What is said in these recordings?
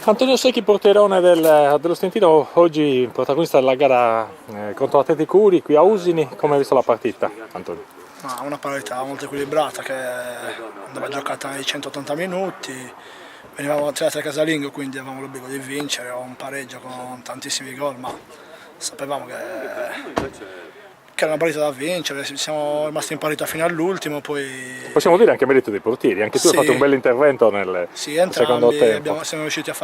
Antonio Secchi, porterone dello Stentino, oggi protagonista della gara contro l'Atleti Curi qui a Usini. Come hai visto la partita, Antonio? Una parità molto equilibrata che andava giocata nei 180 minuti, venivamo 3-3 casalingo, quindi avevamo l'obbligo di vincere, o un pareggio con tantissimi gol, ma sapevamo che era una partita da vincere, siamo rimasti in parità fino all'ultimo, poi... Possiamo dire anche merito dei portieri, anche tu hai fatto un bel intervento nel secondo tempo. Siamo riusciti a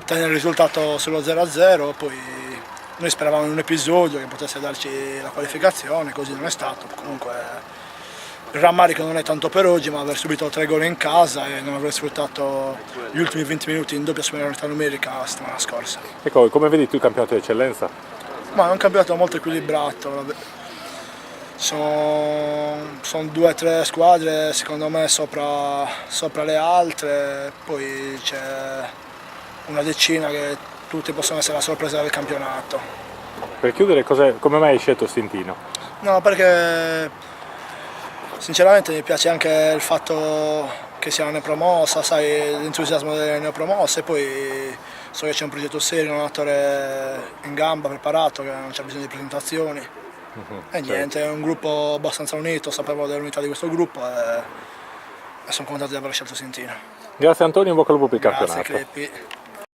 tenere il risultato sullo 0-0, poi noi speravamo in un episodio che potesse darci la qualificazione, così non è stato. Comunque il rammarico non è tanto per oggi, ma aver subito 3 gol in casa e non aver sfruttato gli ultimi 20 minuti in doppia superiorità numerica la settimana scorsa. Ecco, come vedi tu il campionato di eccellenza? Ma è un campionato molto equilibrato, sono 2 o 3 squadre secondo me sopra le altre, poi c'è una decina che tutti possono essere la sorpresa del campionato. Per chiudere, come mai hai scelto Stintino? No, perché sinceramente mi piace anche il fatto che sia una neopromossa, sai, l'entusiasmo delle neopromosse, poi so che c'è un progetto serio, un allenatore in gamba, preparato, che non c'è bisogno di presentazioni. E niente, è un gruppo abbastanza unito, sapevo dell'unità di questo gruppo e sono contento di aver scelto Stintino. Grazie Antonio, in bocca al lupo per il Grazie campionato. Creppi.